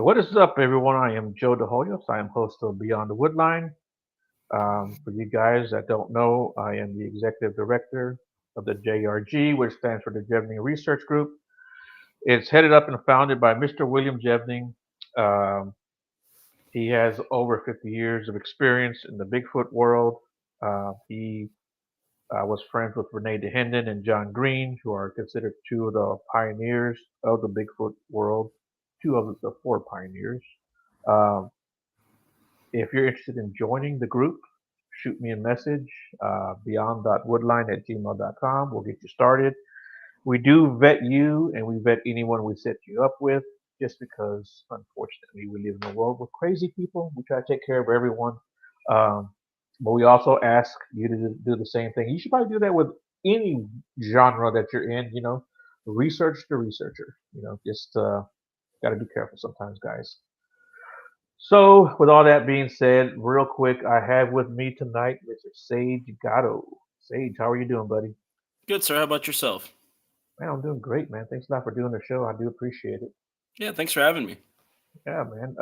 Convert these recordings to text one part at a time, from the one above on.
What is up, everyone? I am Joe DeHoyos. I am host of Beyond the Woodline. For you guys that don't know, I am the executive director of the JRG, which stands for the Jevning Research Group. It's headed up and founded by Mr. William Jevning. Um, he has over 50 years of experience in the Bigfoot world. He was friends with Renee DeHenden and John Green, who are considered two of the pioneers of the Bigfoot world, two of the four pioneers. Um, If you're interested in joining the group, shoot me a message, beyond.woodline@gmail.com. We'll get you started. We do vet you and we vet anyone we set you up with just because, unfortunately, we live in a world with crazy people. We try to take care of everyone. Um, but we also ask you to do the same thing. You should probably do that with any genre that you're in, research the researcher. Just got to be careful sometimes, guys. So, with all that being said, real quick, I have with me tonight Mr. Sage Gatto. Sage, how are you doing, buddy? Good, sir. How about yourself? Man, I'm doing great, man. Thanks a lot for doing the show. I do appreciate it. Yeah, thanks for having me. Yeah, man.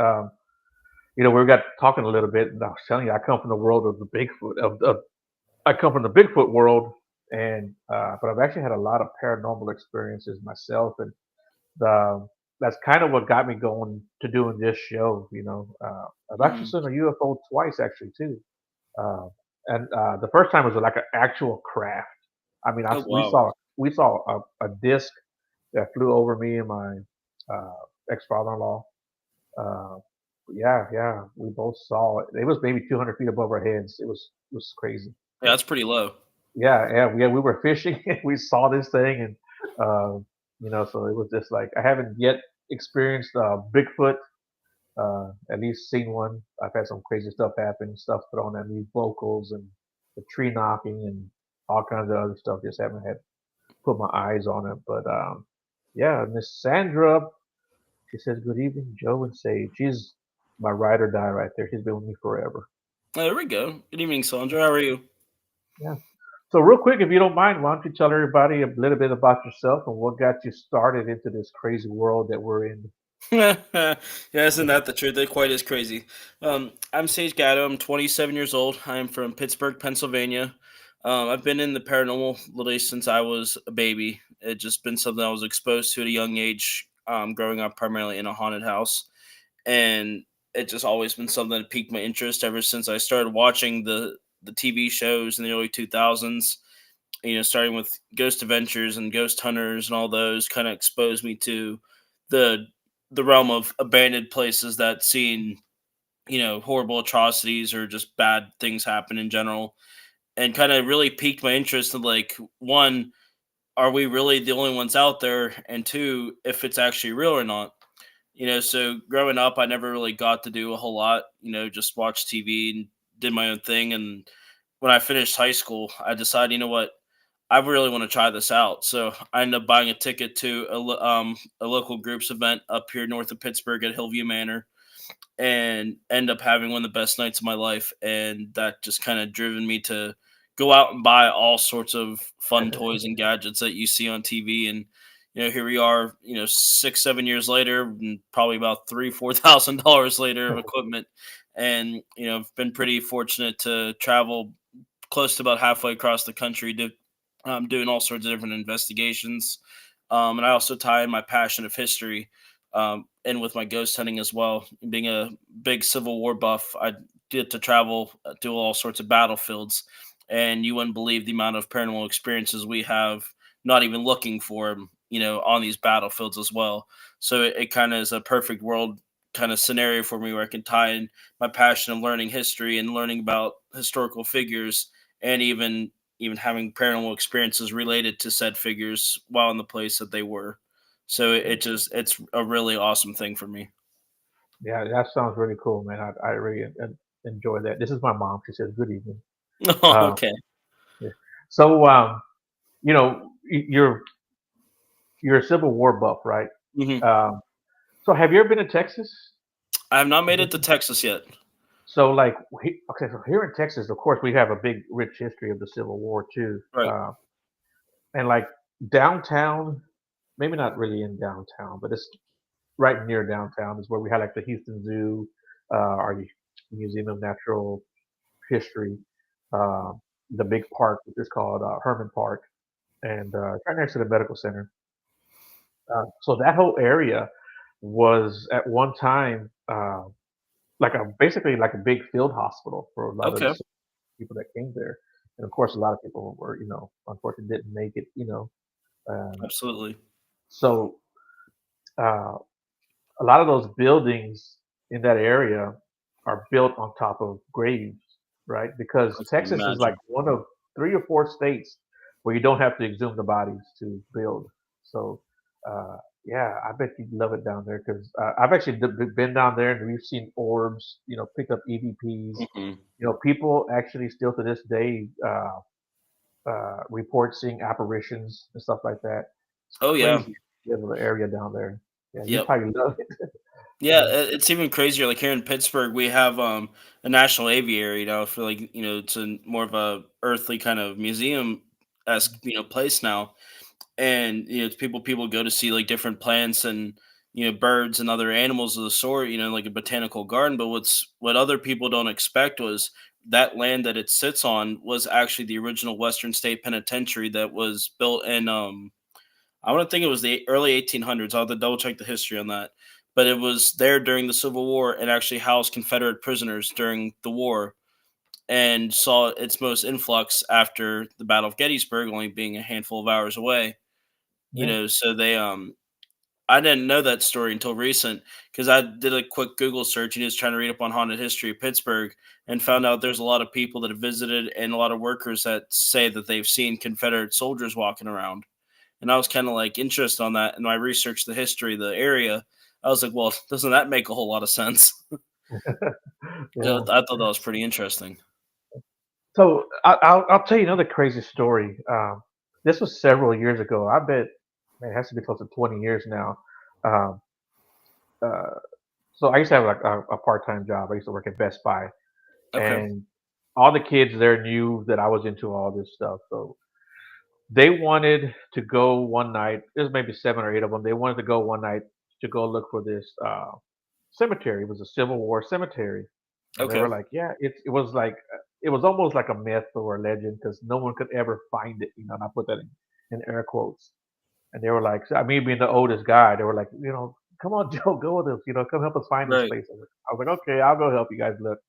We got talking a little bit, and I was telling you, I come from the world of the Bigfoot. I come from the Bigfoot world, and but I've actually had a lot of paranormal experiences myself, and the, that's kind of what got me going to doing this show. I've actually Hmm. seen a UFO twice, actually, too. Uh, and the first time was like an actual craft. I mean, Oh, we wow. saw a disc that flew over me and my uh, ex father-in-law. Uh, yeah, yeah, we both saw it. It was maybe 200 feet above our heads. It was crazy. Yeah, But that's pretty low. yeah, we were fishing and we saw this thing, and so it was just like I haven't yet experienced Bigfoot, at least seen one. I've had some crazy stuff happen, stuff thrown at me, vocals and the tree knocking and all kinds of other stuff. Just haven't had put my eyes on it. But yeah, Miss Sandra, she says, "Good evening, Joe and Sage." She's my ride or die right there. She's been with me forever. Oh, there we go. Good evening, Sandra. How are you? Yeah. So real quick, if you don't mind, why don't you tell everybody a little bit about yourself and what got you started into this crazy world that we're in? Yeah, isn't that the truth? They're quite as crazy. I'm Sage Gatto. I'm 27 years old. I'm from Pittsburgh, Pennsylvania. I've been in the paranormal literally since I was a baby. It's just been something I was exposed to at a young age, growing up primarily in a haunted house. And it just always been something that piqued my interest ever since I started watching the TV shows in the early 2000s. Starting with Ghost Adventures and Ghost Hunters and all those kind of exposed me to the the realm of abandoned places that seen horrible atrocities or just bad things happen in general, and kind of really piqued my interest in, like, one, are we really the only ones out there, and two, if it's actually real or not. So growing up, I never really got to do a whole lot. Just watch TV and did my own thing. And when I finished high school, I decided, what, I really want to try this out. So I ended up buying a ticket to a local groups event up here north of Pittsburgh at Hillview Manor, and end up having one of the best nights of my life. And that just kind of driven me to go out and buy all sorts of fun toys and gadgets that you see on TV. And here we are, 6, 7 years later, and probably about $3, $4,000 later of equipment. And I've been pretty fortunate to travel close to about halfway across the country, doing all sorts of different investigations. And I also tie in my passion of history, in with my ghost hunting as well. Being a big Civil War buff, I get to travel, do all sorts of battlefields, and you wouldn't believe the amount of paranormal experiences we have, not even looking for 'em, on these battlefields as well. So it kind of is a perfect world kind of scenario for me, where I can tie in my passion of learning history and learning about historical figures, and even having paranormal experiences related to said figures while in the place that they were. So it's a really awesome thing for me. Yeah, that sounds really cool, man. I really enjoy that. This is my mom. She says, "Good evening." Oh, Uh, okay. yeah. So, you're a Civil War buff, right? Hmm. Um, so, have you ever been to Texas? I have not made it to Texas yet. So, like, okay, so here in Texas, of course, we have a big, rich history of the Civil War too, Right. and like downtown, maybe not really in downtown, but it's right near downtown is where we had like the Houston Zoo, our Museum of Natural History, uh, the big park, which is called Herman Park, and right next to the medical center. So that whole area was at one time like a basically like a big field hospital for a lot of the Okay. people that came there, and of course, a lot of people were, unfortunately didn't make it. Absolutely. So uh, a lot of those buildings in that area are built on top of graves, right? Because I can Texas is like imagine. one of 3 or 4 states where you don't have to exhume the bodies to build. So, uh, yeah, I bet you'd love it down there because I've actually been down there and we've seen orbs, picked up EVPs. Hmm. People actually still to this day report seeing apparitions and stuff like that. It's Oh yeah. crazy little area down there. Yeah, you Yep. probably love it. Yeah, it's even crazier. Like here in Pittsburgh, we have a national aviary now for like it's a more of a earthly kind of museum esque place now, and it's people go to see like different plants and birds and other animals of the sort, like a botanical garden. But what other people don't expect was that land that it sits on was actually the original Western State Penitentiary that was built in I want to think it was the early 1800s. I'll have to double check the history on that. But it was there during the Civil War and actually housed Confederate prisoners during the war and saw its most influx after the Battle of Gettysburg, only being a handful of hours away. Yeah. So they I didn't know that story until recent because I did a quick Google search and was trying to read up on haunted history of Pittsburgh and found out there's a lot of people that have visited and a lot of workers that say that they've seen Confederate soldiers walking around. And I was kind of like interested on that. And when I researched the history of the area, I was like, well, doesn't that make a whole lot of sense? Yeah. I thought that was pretty interesting. So I'll tell you another crazy story. This was several years ago. I bet, man, it has to be close to 20 years now. Um, uh, so I used to have like a part-time job. I used to work at Best Buy, Okay. and all the kids there knew that I was into all this stuff. So they wanted to go one night. There's maybe 7 or 8 of them. They wanted to go one night to go look for this cemetery. It was a Civil War cemetery, and they were Okay. like, "Yeah, it was like it was almost like a myth or a legend because no one could ever find it." And I put that in air quotes. And they were like, so, me being the oldest guy, they were like, come on, Joe, go with us. Come help us find this Right. place. I was like, okay, I'll go help you guys look.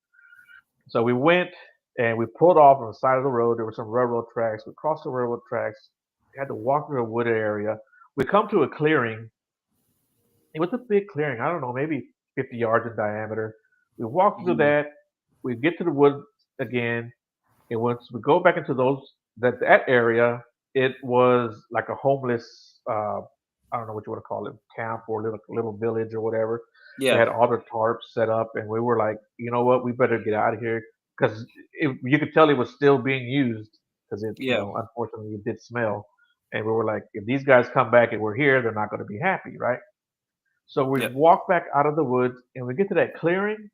So we went and we pulled off on the side of the road. There were some railroad tracks. We crossed the railroad tracks. We had to walk through a wooded area. We come to a clearing. It was a big clearing. I don't know, maybe 50 yards in diameter. We walk through Mhm. that. We get to the woods again. And once we go back into that area, it was like a homeless, I don't know what you want to call it, camp or little village or whatever. They Yeah. had all the tarps set up, and we were like, you know what, we better get out of here because you could tell it was still being used because Yeah. unfortunately, it did smell. And we were like, if these guys come back and we're here, they're not going to be happy, right? So we Yep. walk back out of the woods, and we get to that clearing,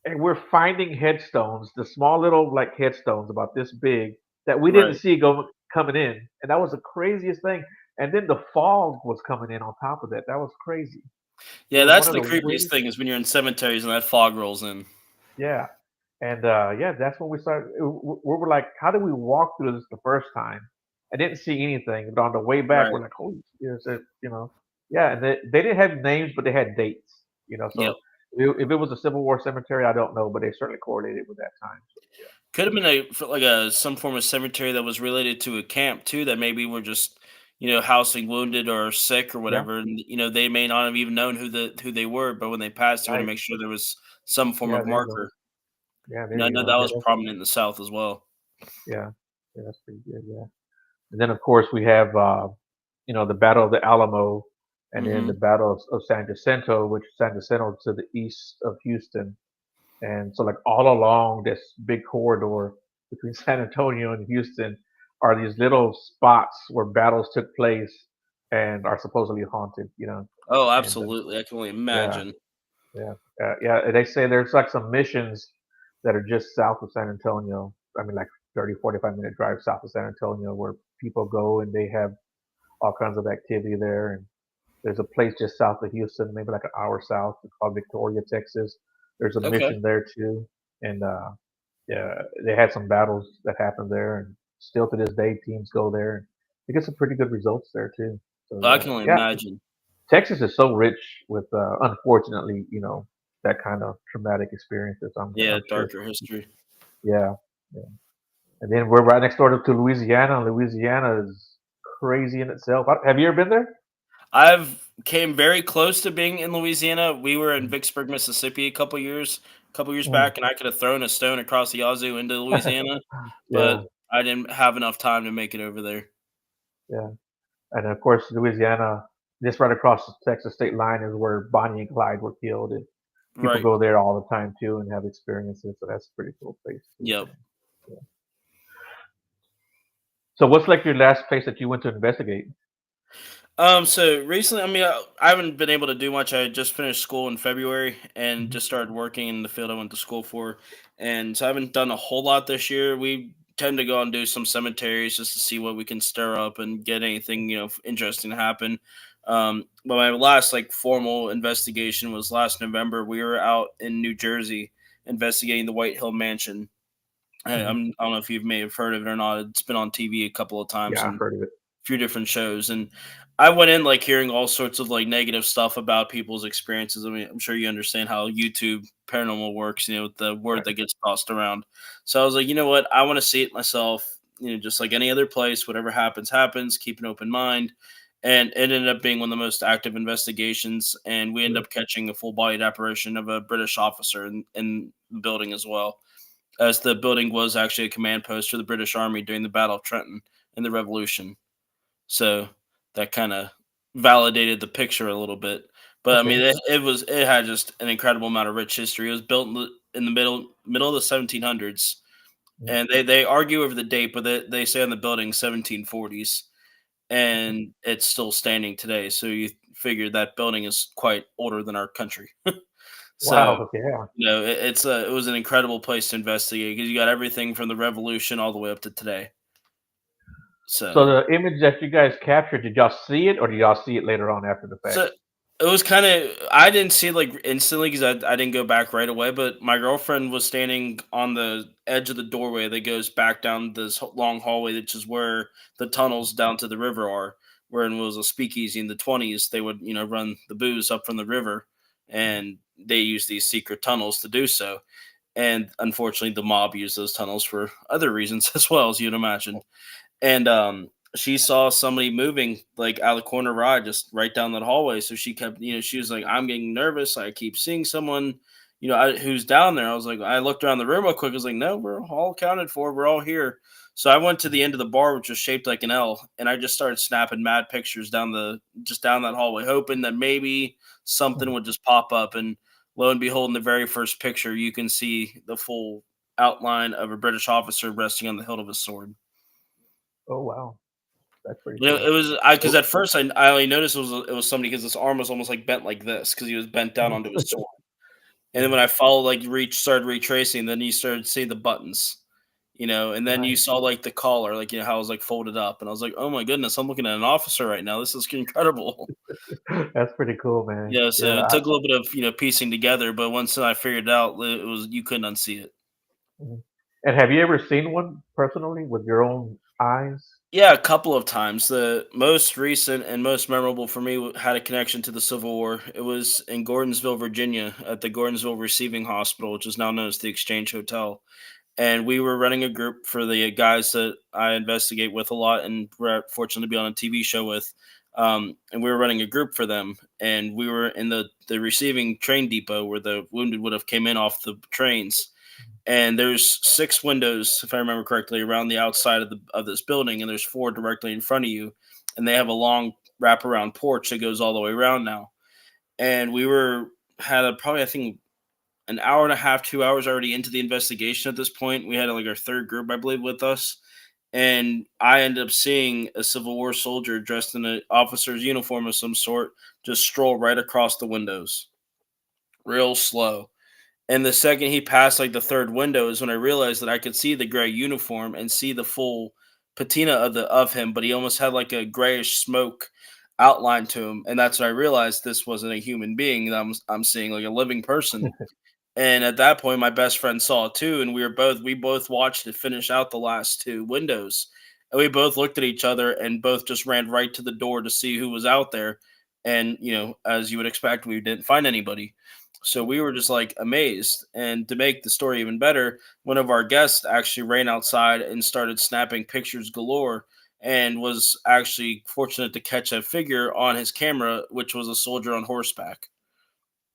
and we're finding headstones, the small little like headstones about this big that we didn't Right. see go coming in, and that was the craziest thing. And then the fog was coming in on top of that. That was crazy. It Yeah, was one that's of the the creepiest weirdest. thing is when you're in cemeteries and that fog rolls in. Yeah, and yeah, that's when we started. We were like, how did we walk through this the first time? I didn't see anything, but on the way back, Right. we're like, holy, yeah. And they didn't have names, but they had dates. Yep. So if it was a Civil War cemetery, I don't know, but they certainly correlated with that time. So yeah. Could have been like a some form of cemetery that was related to a camp too, that maybe were just housing wounded or sick or Yeah, whatever, and they may not have even known who they were, but when they passed, they want to right. make sure there was some form Yeah, of there you go. marker. Yeah, there I you know go. that Yeah, was prominent in the South as well. yeah, yeah, that's pretty good. Yeah, and then of course we have the Battle of the Alamo, and then the Hmm. Battle of San Jacinto, which San Jacinto to the east of Houston, and so like all along this big corridor between San Antonio and Houston are these little spots where battles took place and are supposedly haunted. Oh, And absolutely! I can only yeah, imagine. yeah. They say there's like some missions that are just south of San Antonio. I mean, like 30, 45 minute drive south of San Antonio, where people go and they have all kinds of activity there. There's a place just south of Houston, maybe like an hour south, called Victoria, Texas. There's a Okay. mission there too, and yeah, they had some battles that happened there, and still to this day, teams go there and they get some pretty good results there too. So I can only yeah, imagine. Texas is so rich with, unfortunately, that kind of traumatic experiences. Yeah, I'm sure. darker history. Yeah, yeah. And then we're right next door to Louisiana. Louisiana is crazy in itself. Have you ever been there? I've came very close to being in Louisiana. We were in Mm, Vicksburg, Mississippi a couple years mm. back, and I could have thrown a stone across the Yazoo into Louisiana, but Yeah, I didn't have enough time to make it over there. yeah. And of course, Louisiana, just right across the Texas state line is where Bonnie and Clyde were killed, and people Right. go there all the time too and have experiences. So that's a pretty cool place too, Yep. man. Yeah. So what's like your last place that you went to investigate? So recently, I mean, I haven't been able to do much. I just finished school in February and Mhm. just started working in the field I went to school for, and so I haven't done a whole lot this year. We tend to go and do some cemeteries just to see what we can stir up and get anything interesting to happen. But my last like formal investigation was last November. We were out in New Jersey investigating the White Hill Mansion. Mhm. I don't know if you may have heard of it or not. It's been on TV a couple of times, Yeah, I've and heard of it. few different shows, and I went in like hearing all sorts of like negative stuff about people's experiences. I mean, I'm sure you understand how YouTube paranormal works, with the word Right. that gets tossed around. So I was like, you know what, I want to see it myself. Just like any other place, whatever happens, happens. Keep an open mind. And it ended up being one of the most active investigations, and we ended Good. up catching a full-bodied apparition of a British officer in the building as well, as the building was actually a command post for the British Army during the Battle of Trenton in the Revolution. So that kind of validated the picture a little bit. But I mean, Okay. it had just an incredible amount of rich history. It was built in the middle of the 1700s, Mm. and they argue over the date, but they say on the building 1740s, Okay. and it's still standing today. So you figure that building is quite older than our country. So Wow. Yeah. it was an incredible place to investigate because you got everything from the Revolution all the way up to today. So So the image that you guys captured, did y'all see it or did y'all see it later on after the fact? So it was kind of I didn't see it like instantly because I didn't go back right away. But my girlfriend was standing on the edge of the doorway that goes back down this long hallway, which is where the tunnels down to the river are. Where it was a speakeasy in the 20s, they would run the booze up from the river, and they use these secret tunnels to do so. And unfortunately, the mob used those tunnels for other reasons as well, as you'd imagine. And she saw somebody moving like out of the corner of her eye, just right down that hallway. So she kept, she was like, "I'm getting nervous. I keep seeing someone, who's down there." I was like, I looked around the room real quick. I was like, "No, we're all accounted for. We're all here." So I went to the end of the bar, which was shaped like an L, and I just started snapping mad pictures down that hallway, hoping that maybe something Mhm. would just pop up. And lo and behold, in the very first picture, you can see the full outline of a British officer resting on the hilt of a sword. Oh, wow. That's pretty It cool. was I because Oh, at first I only noticed it was somebody because his arm was almost like bent like this because he was bent down onto his sword. And then mhm. when I followed, like started retracing, then you started seeing the buttons, and then you Right. saw like the collar, like how it was like folded up, and I was like, oh my goodness, I'm looking at an officer right now. This is incredible. That's pretty cool, man. So Yeah. it took a little bit of piecing together, but once I figured it out, it was you couldn't unsee it. Mhm. And have you ever seen one personally with your own eyes? Yeah, a couple of times. The most recent and most memorable for me had a connection to the Civil War. It was in Gordonsville, Virginia, at the Gordonsville Receiving Hospital, which is now known as the Exchange Hotel. And we were running a group for the guys that I investigate with a lot, and we're fortunate to be on a TV show with. And we were running a group for them, and we were in the receiving train depot where the wounded would have came in off the trains, and there's six windows, if I remember correctly, around the outside of this building, and there's four directly in front of you, and they have a long wraparound porch that goes all the way around now. And we were had a probably I think an hour and a half, 2 hours already into the investigation at this point. We had like our third group, I believe, with us. And I ended up seeing a Civil War soldier dressed in an officer's uniform of some sort just stroll right across the windows, real slow. And the second he passed like the third window is when I realized that I could see the gray uniform and see the full patina of him, but he almost had like a grayish smoke outline to him, and that's when I realized this wasn't a human being. That I'm seeing like a living person. And at that point, my best friend saw it too, and we both watched it finish out the last two windows, and we both looked at each other and both just ran right to the door to see who was out there. And as you would expect, we didn't find anybody. So we were just like amazed. And to make the story even better, one of our guests actually ran outside and started snapping pictures galore, and was actually fortunate to catch a figure on his camera, which was a soldier on horseback,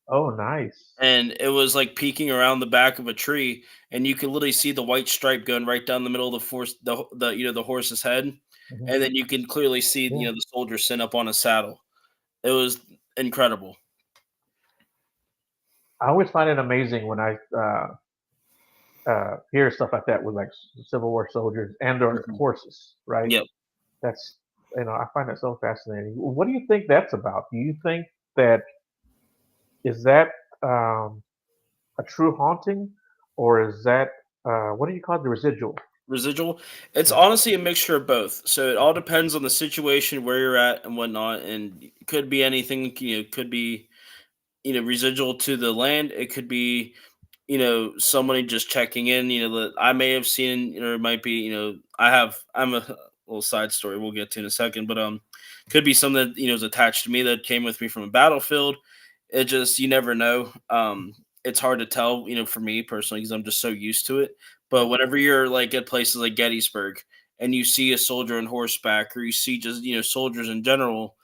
Oh, nice. and it was like peeking around the back of a tree, and you could literally see the white stripe going right down the middle of the horse's head, Hmm. and then you can clearly see Yeah. the soldier sitting up on a saddle. It was incredible. I always find it amazing when I hear stuff like that with like Civil War soldiers and or Mhm. horses, right? Yep. That's I find that so fascinating. What do you think that's about? Do you think that is that um, a true haunting, or is that what do you call it, the residual? Residual. It's Yeah. honestly a mixture of both. So it all depends on the situation, where you're at, and whatnot. And it could be anything. Could be residual to the land. It could be somebody just checking in, that I may have seen, or it might be, I'm a little side story we'll get to in a second, but could be something that, is attached to me that came with me from a battlefield. It just, you never know. It's hard to tell, for me personally, because I'm just so used to it. But whenever you're like at places like Gettysburg and you see a soldier on horseback, or you see just, soldiers in general,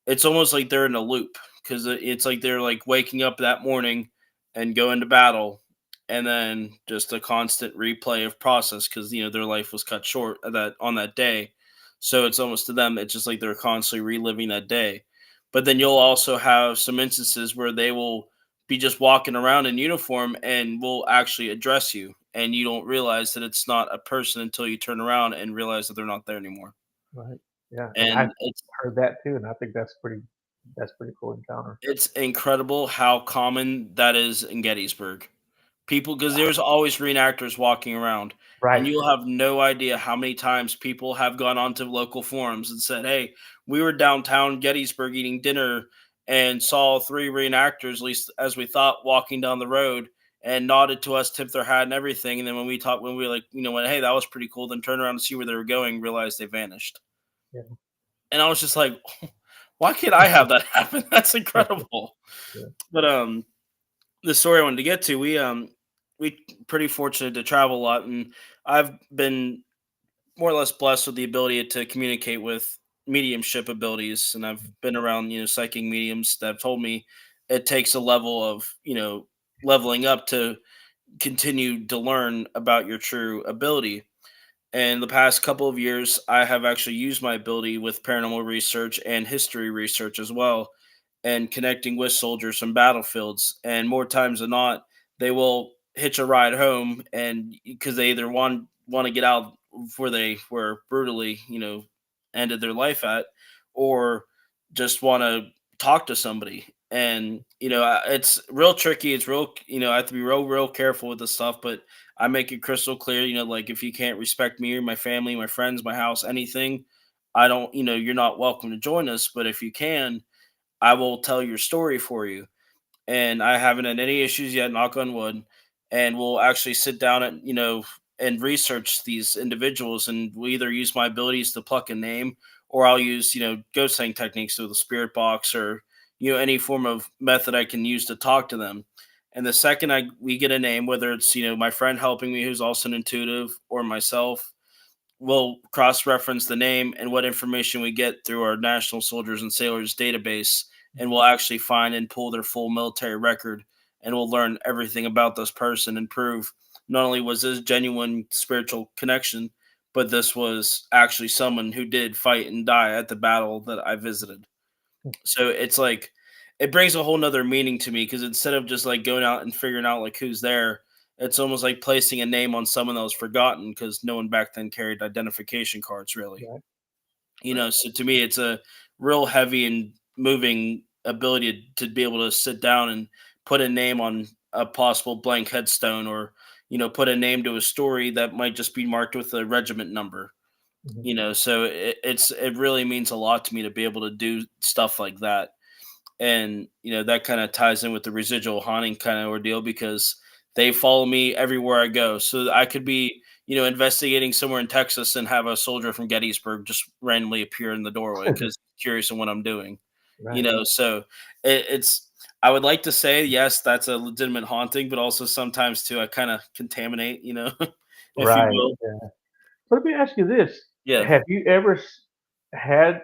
it's almost like they're in a loop, because it's like they're like waking up that morning and going to battle, and then just a constant replay of process, because their life was cut short on that day. So it's almost to them, it's just like they're constantly reliving that day. But then you'll also have some instances where they will be just walking around in uniform and will actually address you, and you don't realize that it's not a person until you turn around and realize that they're not there anymore. Right. Yeah, and I've And heard that too, and I think that's pretty cool encounter. it's incredible how common that is in Gettysburg. People, because there's always reenactors walking around, and Right. you'll have no idea how many times people have gone onto local forums and said, "Hey, we were downtown Gettysburg eating dinner and saw three reenactors, at least as we thought, walking down the road, and nodded to us, tipped their hat and everything. And then when we like, went, hey, that was pretty cool. Then turned around to see where they were going, realized they vanished." Yeah. And I was just like, "Why can't I have that happen? That's incredible." Yeah. But the story I wanted to get to, we pretty fortunate to travel a lot, and I've been more or less blessed with the ability to communicate with mediumship abilities, and I've been around psychic mediums that have told me it takes a level of leveling up to continue to learn about your true ability. And the past couple of years, I have actually used my ability with paranormal research and history research as well, and connecting with soldiers from battlefields. And more times than not, they will hitch a ride home, and because they either want to get out where they were brutally, ended their life at, or just want to talk to somebody. And it's real tricky. It's real, I have to be real careful with this stuff, but I make it crystal clear, like if you can't respect me or my family, my friends, my house, anything, I don't, you're not welcome to join us. But if you can, I will tell your story for you. And I haven't had any issues yet, knock on wood. And we'll actually sit down and, and research these individuals. And we either use my abilities to pluck a name, or I'll use, ghost hunting techniques through the spirit box, or, any form of method I can use to talk to them. And the second we get a name, whether it's, my friend helping me who's also an intuitive, or myself, we'll cross reference the name and what information we get through our National Soldiers and Sailors database, and we'll actually find and pull their full military record, and we'll learn everything about this person and prove not only was this genuine spiritual connection, but this was actually someone who did fight and die at the battle that I visited. So it's like it brings a whole nother meaning to me, because instead of just like going out and figuring out like who's there, it's almost like placing a name on someone that was forgotten, because no one back then carried identification cards really. Right. Right. So to me it's a real heavy and moving ability to be able to sit down and put a name on a possible blank headstone, or put a name to a story that might just be marked with a regiment number. Mhm. So it really means a lot to me to be able to do stuff like that. And that kind of ties in with the residual haunting kind of ordeal because they follow me everywhere I go. So I could be investigating somewhere in Texas and have a soldier from Gettysburg just randomly appear in the doorway because curious in what I'm doing. Right. So it's I would like to say yes, that's a legitimate haunting, but also sometimes too I kind of contaminate, if you Right. will. Yeah. So let me ask you this: Yeah. have you ever had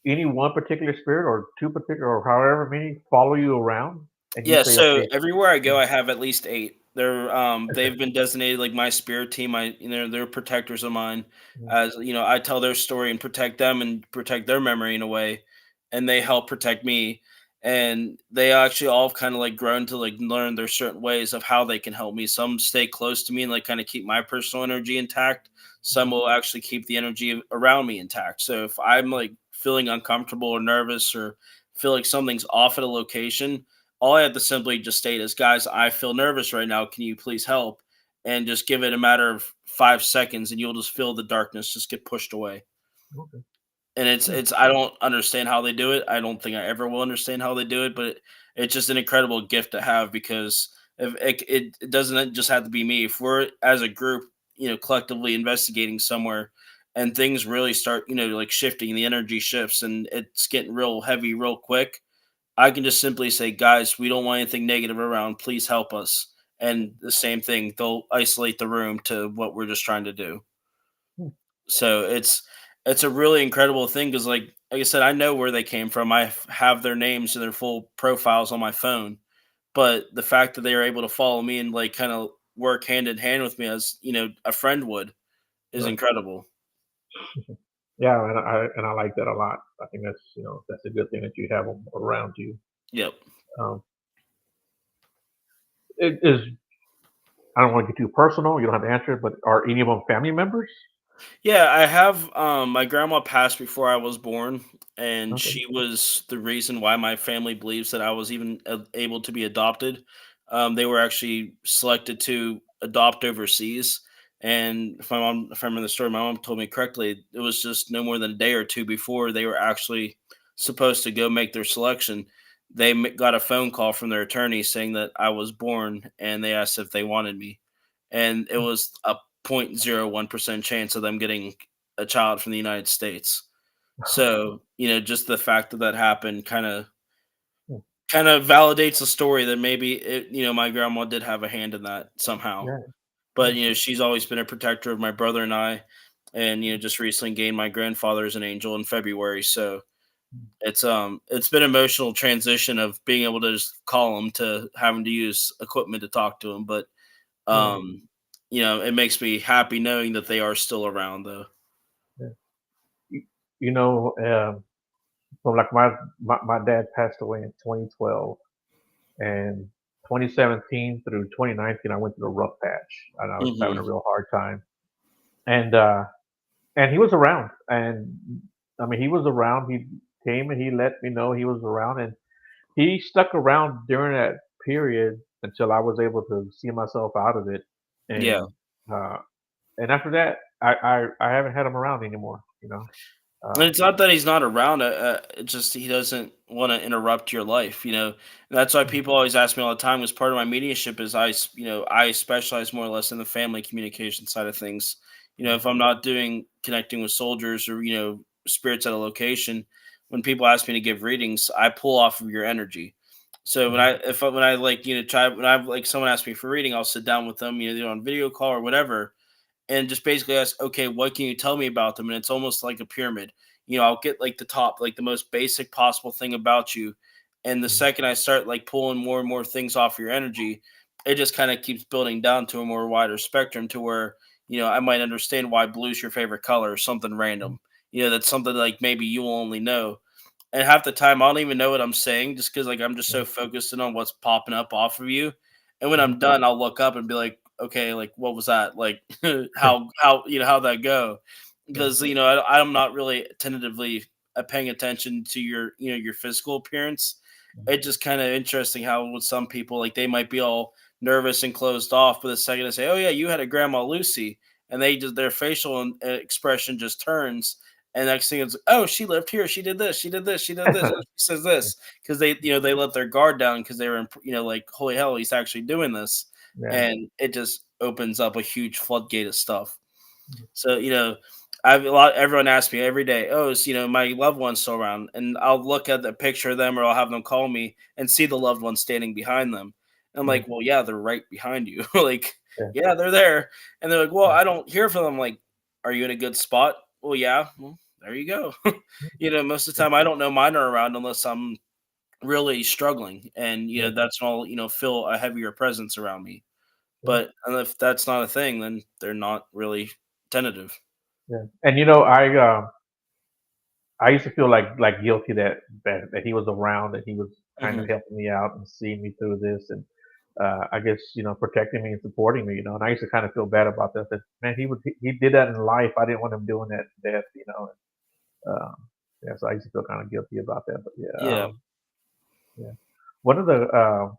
any one particular spirit or two particular or however many follow you around, and you Yeah, say, so okay, everywhere I go, mm, I have at least 8. They've been designated like my spirit team. They're protectors of mine. mm, As I tell their story and protect them and protect their memory in a way, and they help protect me. And they actually all kind of like grown to like learn their certain ways of how they can help me. Some stay close to me and like kind of keep my personal energy intact. Some mhm, will actually keep the energy around me intact. So if I'm like feeling uncomfortable or nervous or feel like something's off at a location, all I have to simply just state is, guys, I feel nervous right now. Can you please help? And just give it a matter of 5 seconds, and you'll just feel the darkness just get pushed away. okay, And yeah, I don't understand how they do it. I don't think I ever will understand how they do it, but it's just an incredible gift to have because if it doesn't just have to be me. If we're as a group, collectively investigating somewhere, and things really start, like shifting, the energy shifts, and it's getting real heavy, real quick. I can just simply say, guys, we don't want anything negative around. Please help us. And the same thing, they'll isolate the room to what we're just trying to do. mm, So it's a really incredible thing because, like I said, I know where they came from. Have their names and their full profiles on my phone. But the fact that they are able to follow me and like kind of work hand in hand with me as a friend would is right. incredible. Yeah, and I like that a lot. I think that's a good thing that you have them around you. Yep. Um, it is I don't want to get too personal. You don't have to answer it, but are any of them family members? Yeah, I have. My grandma passed before I was born, and Okay. she was the reason why my family believes that I was even able to be adopted. They were actually selected to adopt overseas, and if I remember the story, my mom told me correctly. It was just no more than a day or two before they were actually supposed to go make their selection. They got a phone call from their attorney saying that I was born, and they asked if they wanted me, and it Mm, was a 0.01% chance of them getting a child from the United States. So, just the fact that that happened mm, kind of validates the story that maybe my grandma did have a hand in that somehow. yeah, But, yeah, she's always been a protector of my brother and I, and mm, just recently gained my grandfather as an angel in February. So, mm, it's been an emotional transition of being able to just call him to having to use equipment to talk to him, but yeah, um, it makes me happy knowing that they are still around, though. yeah. You, you know, so like my dad passed away in 2012, and 2017 through 2019, I went through a rough patch, and I was having a Mhm. real hard time. And he was around, and I mean, he was around. He came and he let me know he was around, and he stuck around during that period until I was able to see myself out of it. Yeah. And uh, and after that, I haven't had him around anymore. And Uh, it's not that he's not around, it's just he doesn't wanna interrupt your life, And that's why mm, people always ask me all the time, as part of my mediumship is I specialize more or less in the family communication side of things. mm, If I'm not doing connecting with soldiers or, spirits at a location, when people ask me to give readings, I pull off of your energy. So mm, when I like, try when I've like someone asks me for reading, I'll sit down with them, either on video call or whatever, and just basically ask, okay, what can you tell me about them? And it's almost like a pyramid. I'll get like the top, like the most basic possible thing about you. And the mm, second I start like pulling more and more things off your energy, it just kind of keeps building down to a more wider spectrum to where, I might understand why blue's your favorite color or something mm, random. That's something like maybe you will only know. And half the time I don't even know what I'm saying just because like I'm just mm, so focused in on what's popping up off of you. And when mm, I'm done, I'll look up and be like, okay, like what was that? Like how'd that go? yeah, Because I'm not really tentatively paying attention to your your physical appearance. mm, It's just kind of interesting how with some people like they might be all nervous and closed off, but the second I say, "Oh yeah, you had a grandma Lucy," and they just their facial expression just turns. And next thing is, oh, she lived here. She did this. She did this. She did this. Oh, she says this because they let their guard down because they were, like, holy hell, he's actually doing this, Yeah. and it just opens up a huge floodgate of stuff. So, I've a lot. Everyone asks me every day, "Oh, is my loved one's still around?" And I'll look at the picture of them, or I'll have them call me and see the loved one standing behind them. And I'm Mhm. like, "Well, yeah, they're right behind you." Like, Yeah. yeah, they're there. And they're like, "Well, Yeah. I don't hear from them." I'm like, "Are you in a good spot?" Well, yeah. Well, there you go. Most of the Yeah. time, I don't know mine are around unless I'm really struggling, and Yeah. that's when I'll feel a heavier presence around me. Yeah. But if that's not a thing, then they're not really tentative. Yeah. And I used to feel like guilty that he was around, that he was kind of Mhm. helping me out and seeing me through this, and I guess protecting me and supporting me. And I used to kind of feel bad about that. That man, he did that in life. I didn't want him doing that in death. Um, yeah, so I used to feel kind of guilty about that. But yeah, Yeah. yeah. One of the uh,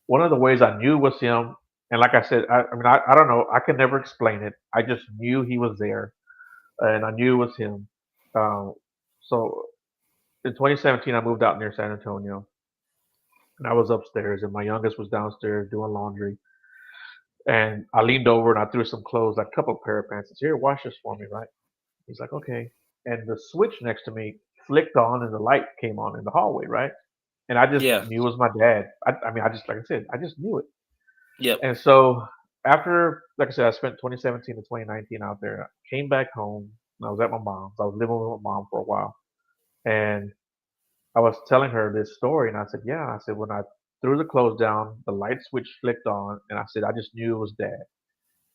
one of the ways I knew was him, and like I said, I mean, I don't know. I could never explain it. I just knew he was there, and I knew it was him. Um, so in 2017, I moved out near San Antonio, and I was upstairs, and my youngest was downstairs doing laundry. And I leaned over and I threw some clothes, like a couple of pair of pants. I said, "Here, wash this for me, right?" He's like, "Okay." And the switch next to me flicked on, and the light came on in the hallway, right? And I just Yeah. knew it was my dad. I mean, I just, like I said, I just knew it. Yep. And so after, like I said, I spent 2017 to 2019 out there. I came back home, and I was at my mom's. I was living with my mom for a while, and I was telling her this story, and I said, "Yeah." I said, "When I threw the clothes down, the light switch flicked on, and I said, I just knew it was dad."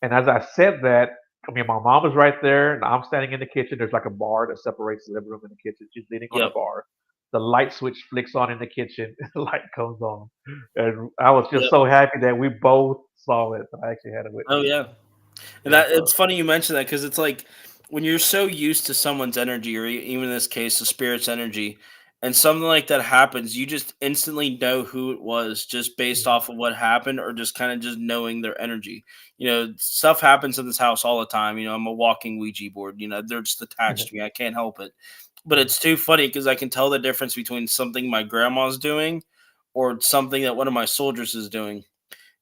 And as I said that, I mean, my mom was right there, and I'm standing in the kitchen. There's like a bar that separates the living room and the kitchen. She's leaning on a Yep. bar. The light switch flicks on in the kitchen, and the light comes on. And I was just Yep. so happy that we both saw it. I actually had a Oh, witness it. yeah. And Yeah, that so it's funny you mention that because it's like when you're so used to someone's energy, or even in this case, the spirit's energy, and something like that happens, you just instantly know who it was just based mhm, off of what happened, or just kind of just knowing their energy. Stuff happens in this house all the time. I'm a walking Ouija board. They're just attached to me. I can't help it. But mhm, it's too funny because I can tell the difference between something my grandma's doing or something that one of my soldiers is doing.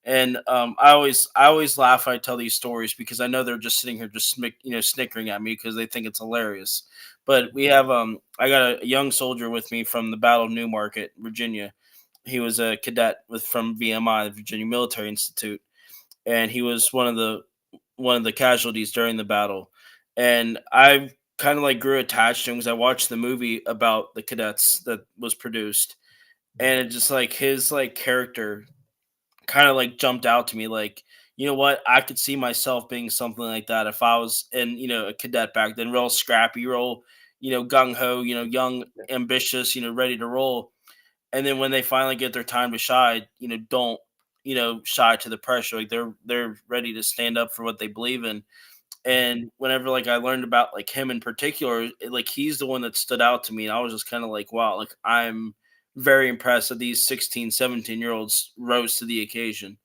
And I always laugh when I tell these stories because I know they're just sitting here just snickering at me because they think it's hilarious. But I got a young soldier with me from the Battle of Newmarket, Virginia. He was a cadet from VMI, the Virginia Military Institute, and he was one of the casualties during the battle. And I kind of like grew attached to him because I watched the movie about the cadets that was produced, and it just like his like character kind of like jumped out to me, like, you know what, I could see myself being something like that if I was in a cadet back then, real scrappy, real gung-ho, young, yeah, ambitious, ready to roll. And then when they finally get their time to shine, don't shy to the pressure, like they're ready to stand up for what they believe in. And whenever like I learned about like him in particular, like he's the one that stood out to me, and I was just kind of like, wow, like I'm very impressed that these 16, 17-year olds rose to the occasion.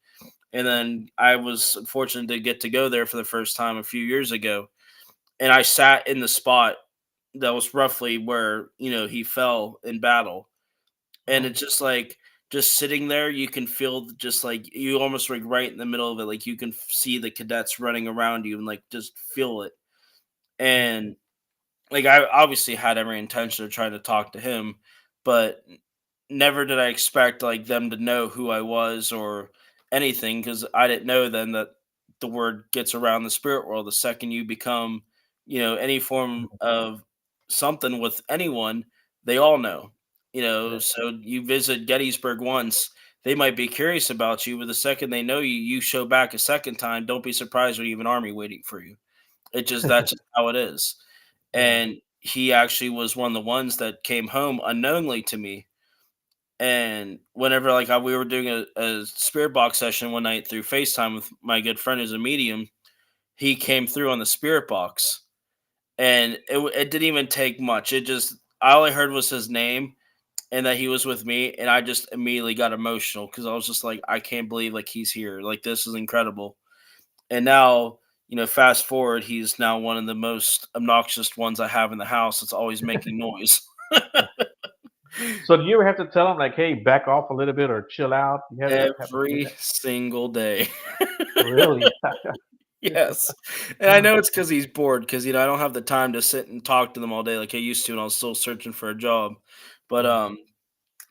And then I was fortunate to get to go there for the first time a few years ago, and I sat in the spot that was roughly where he fell in battle. And oh, it's just like, just sitting there, you can feel just like you almost like right in the middle of it, like you can see the cadets running around you and like just feel it. mm, And like I obviously had every intention of trying to talk to him, but never did I expect like them to know who I was or anything, because I didn't know then that the word gets around the spirit world the second you become, any form mm, of something with anyone, they all know. yeah, So you visit Gettysburg once, they might be curious about you, but the second they know you, you show back a second time. Don't be surprised when you have an army waiting for you. That's just how it is. yeah, And he actually was one of the ones that came home unknowingly to me. And whenever we were doing a spirit box session one night through FaceTime with my good friend who's a medium, he came through on the spirit box, and it didn't even take much. It just all I heard was his name and that he was with me, and I just immediately got emotional because I was just like, I can't believe like he's here. Like this is incredible. And now fast forward, he's now one of the most obnoxious ones I have in the house. It's always making noise. So do you ever have to tell them like, "Hey, back off a little bit," or "Chill out"? You have that happen to you? Every single day. Really? Yes. And I know it's because he's bored because, I don't have the time to sit and talk to them all day like I used to when I was still searching for a job. But Mm.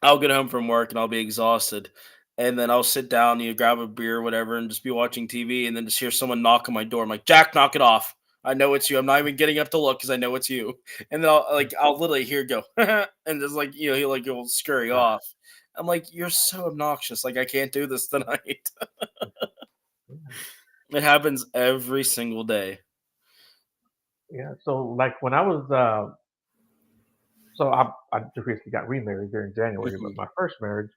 I'll get home from work and I'll be exhausted. And then I'll sit down, grab a beer or whatever, and just be watching TV and then just hear someone knock on my door. I'm like, Jack, knock it off. I know it's you. I'm not even getting up to look because I know it's you. And then I'll literally hear it go and just he'll scurry Ah, off. I'm like, you're so obnoxious. Like I can't do this tonight. yeah, It happens every single day. yeah. So like when I was, so I just recently got remarried during January, but Mhm. my first marriage,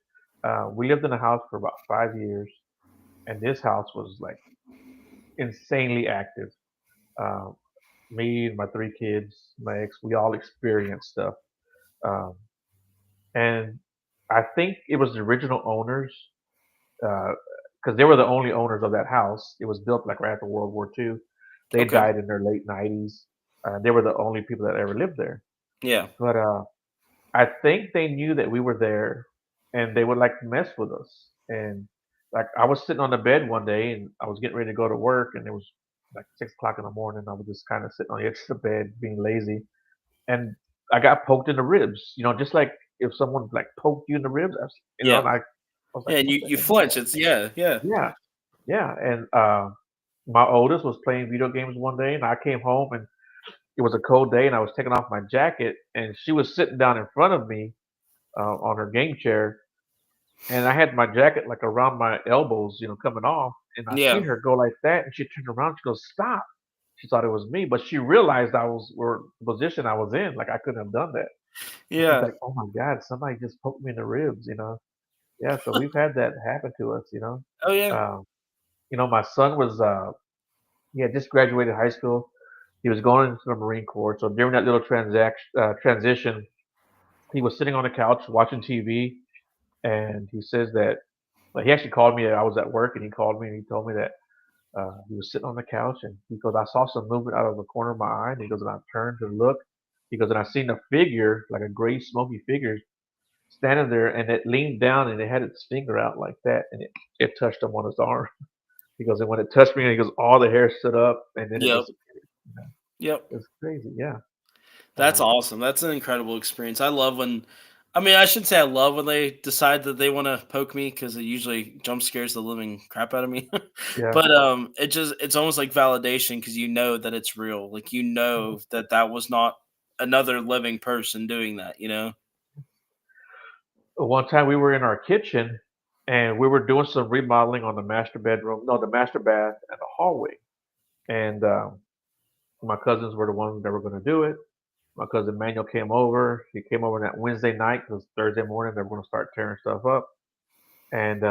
we lived in a house for about 5 years, and this house was like insanely active. Um, Me and my three kids, my ex, we all experienced stuff. Um, and I think it was the original owners, because they were the only owners of that house. It was built like right after World War II. They Okay. died in their late 90s. They were the only people that ever lived there. Yeah. But I think they knew that we were there, and they would like to mess with us. And like I was sitting on the bed one day, and I was getting ready to go to work, and it was like 6 o'clock in the morning. I was just kind of sitting on the edge of the bed, being lazy, and I got poked in the ribs. Just like if someone like poked you in the ribs, Yeah. and I was like, Yeah, and "What you the you heck is flinch. that?" It's yeah. Yeah, yeah. And my oldest was playing video games one day, and I came home, and it was a cold day, and I was taking off my jacket, and she was sitting down in front of me on her game chair, and I had my jacket like around my elbows, coming off, and I seen Yeah. her go like that, and she turned around, she goes, "Stop." She thought it was me, but she realized I was or the position I was in, like I couldn't have done that. And she's Yeah. like, "Oh my God, somebody just poked me in the ribs." Yeah, so we've had that happen to us. Oh, yeah. Um, my son was he had just graduated high school. He was going into the Marine Corps. So during that little transition, he was sitting on the couch watching TV, and he says that well, he actually called me. I was at work, and he called me and he told me that he was sitting on the couch, and he goes, "I saw some movement out of the corner of my eye." And he goes, and I turned to look. He goes, and I seen a figure, like a gray, smoky figure, standing there, and it leaned down and it had its finger out like that, and it touched him on his arm. He goes, and when it touched me, he goes, all the hair stood up, and then it Yep. disappeared. You know, Yep. it's crazy. Yeah. That's Um, awesome. That's an incredible experience. I shouldn't say I love when they decide that they want to poke me because it usually jump scares the living crap out of me. yeah. But it's almost like validation because you know that it's real. Like you Mhm. know that that was not another living person doing that. One time we were in our kitchen, and we were doing some remodeling on the master bedroom, no, the master bath and the hallway. And my cousins were the ones that were going to do it. My cousin Manuel came over. He came over that Wednesday night because Thursday morning they were going to start tearing stuff up. And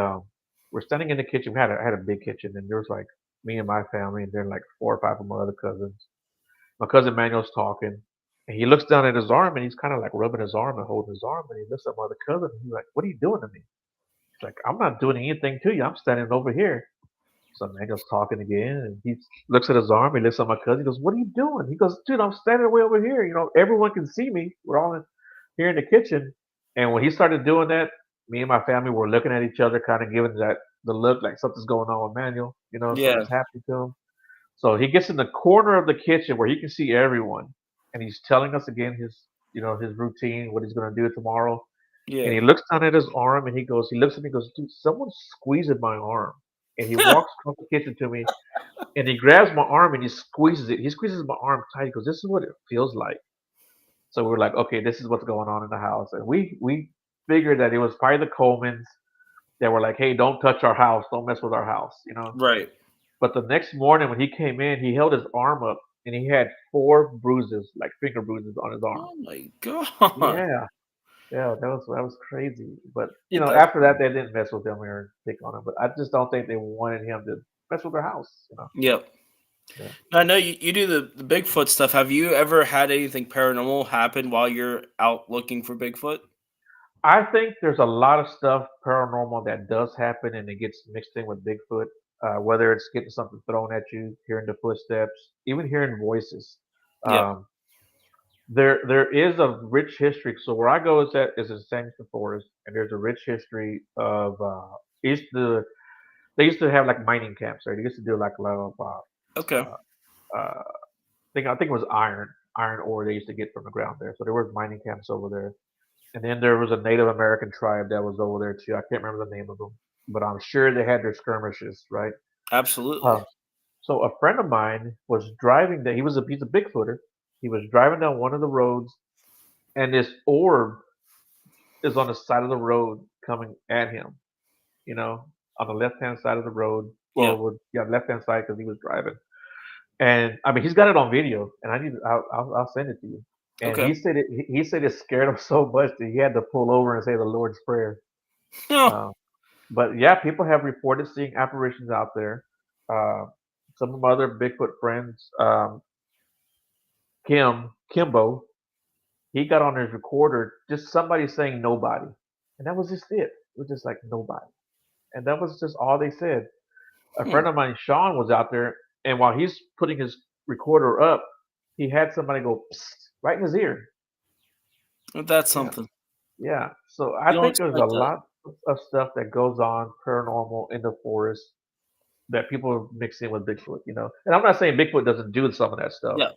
we're standing in the kitchen. We had a big kitchen, and there was like me and my family, and then like four or five of my other cousins. My cousin Manuel's talking, and he looks down at his arm, and he's kind of like rubbing his arm and holding his arm, and he looks at my other cousin, and he's like, "What are you doing to me?" He's like, "I'm not doing anything to you. I'm standing over here." So Manuel's talking again, and he looks at his arm. He looks at my cousin. He goes, "What are you doing?" He goes, "Dude, I'm standing way over here. Everyone can see me. We're all here in the kitchen." And when he started doing that, me and my family were looking at each other, kind of giving that the look like something's going on with Manuel. Yeah. Something's happening to him. So he gets in the corner of the kitchen where he can see everyone, and he's telling us again his routine, what he's going to do tomorrow. And Yeah. he looks down at his arm, and he looks at me, and goes, "Dude, someone's squeezing my arm." And he walks across the kitchen to me, and he grabs my arm and he squeezes it. He squeezes my arm tight. He goes, "This is what it feels like." So we were like, "Okay, this is what's going on in the house." And we figured that it was probably the Colemans that were like, "Hey, don't touch our house. Don't mess with our house." Right. But the next morning when he came in, he held his arm up, and he had four bruises, like finger bruises on his arm. Oh my god. Yeah, yeah, that was crazy. But That's after that, they didn't mess with him or pick on him. But I just don't think they wanted him to mess with their house. yep. Yeah. I know you do the Bigfoot stuff. Have you ever had anything paranormal happen while you're out looking for Bigfoot? I think there's a lot of stuff paranormal that does happen and it gets mixed in with Bigfoot. whether it's getting something thrown at you, hearing the footsteps, even hearing voices. Yeah. Um, there is a rich history. So where I go is in Sanderson Forest, and there's a rich history of used to they used to have like mining camps, right? They used to do like a lot of Okay. uh, I think it was iron ore they used to get from the ground there. So there was mining camps over there, and then there was a Native American tribe that was over there too. I can't remember the name of them, but I'm sure they had their skirmishes, right? Absolutely. Uh, so a friend of mine was driving there. He's a Bigfooter. He was driving down one of the roads, and this orb is on the side of the road coming at him. You know, on the left hand side of the road. Yeah. Well, yeah, left hand side because he was driving. And I mean, he's got it on video, and I'll send it to you. And Okay. he said it scared him so much that he had to pull over and say the Lord's Prayer. No. Uh, but yeah, people have reported seeing apparitions out there. Uh, some of my other Bigfoot friends, Kimbo, he got on his recorder just somebody saying nobody, and that was just it. It was just like nobody, and that was just all they said. A Hmm. friend of mine, Sean, was out there, and while he's putting his recorder up, he had somebody go Psst, right in his ear. That's Yeah, something. yeah. So I You don't think there's a expect that. lot of stuff that goes on paranormal in the forest that people mix in with Bigfoot. And I'm not saying Bigfoot doesn't do some of that stuff, Yeah.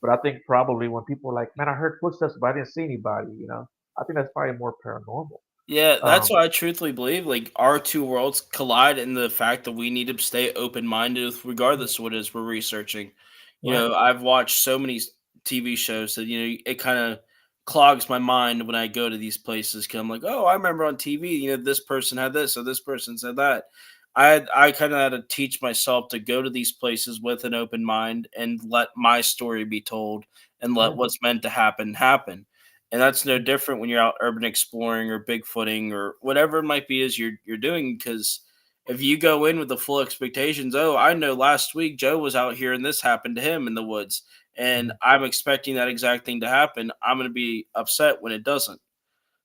but I think probably when people are like, "Man, I heard footsteps, but I didn't see anybody," I think that's probably more paranormal. Yeah, that's Um, what I truthfully believe. Like our two worlds collide in the fact that we need to stay open minded regardless of what it is we're researching. right. I've watched so many TV shows that, it kind of clogs my mind when I go to these places because I'm like, oh, I remember on TV, this person had this or this person said that. I kind of had to teach myself to go to these places with an open mind and let my story be told and let Yeah. what's meant to happen happen. And that's no different when you're out urban exploring or bigfooting or whatever it might be is you're doing. Because if you go in with the full expectations, oh, I know last week Joe was out here and this happened to him in the woods, and Mhm. I'm expecting that exact thing to happen, I'm going to be upset when it doesn't.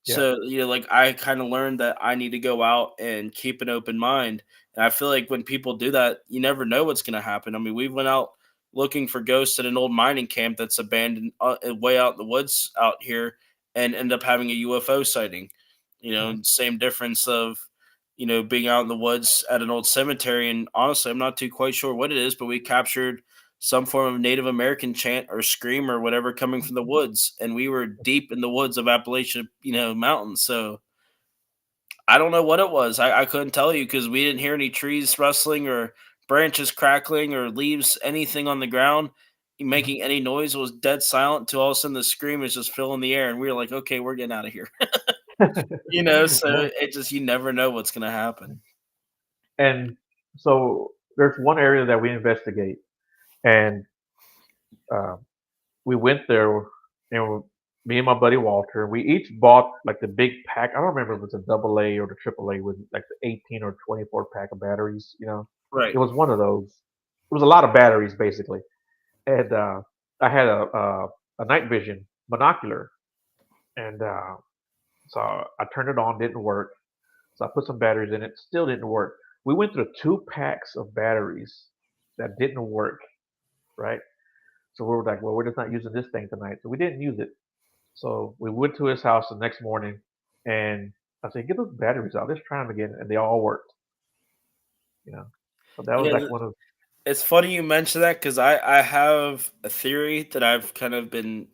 Yeah. So, like I kind of learned that I need to go out and keep an open mind. And I feel like when people do that, you never know what's going to happen. I mean, we went out looking for ghosts at an old mining camp that's abandoned way out in the woods out here and end up having a UFO sighting. Mhm. Same difference of, being out in the woods at an old cemetery. And honestly, I'm not too quite sure what it is, but we captured some form of Native American chant or scream or whatever coming from the woods, and we were deep in the woods of Appalachian, mountains. So I don't know what it was. I couldn't tell you because we didn't hear any trees rustling or branches crackling or leaves, anything on the ground Mhm. making any noise. It was dead silent until all of a sudden the scream is just filling the air, and we were like, okay, we're getting out of here. So Yeah. it just you never know what's gonna happen. And so there's one area that we investigate, and uh, we went there, and me and my buddy Walter, we each bought like the big pack. I don't remember if it was a double A or the triple A with like the 18 or 24 pack of batteries. It Right. was one of those. It was a lot of batteries basically, and I had a night vision binocular, and so I turned it on, didn't work. So I put some batteries in it, still didn't work. We went through 2 packs of batteries that didn't work, right? So we were like, well, we're just not using this thing tonight. So we didn't use it. So we went to his house the next morning, and I said, get those batteries out. Let's try them again. And they all worked, you know. So that was Yeah, like one of, it's funny you mention that because I have a theory that I've kind of been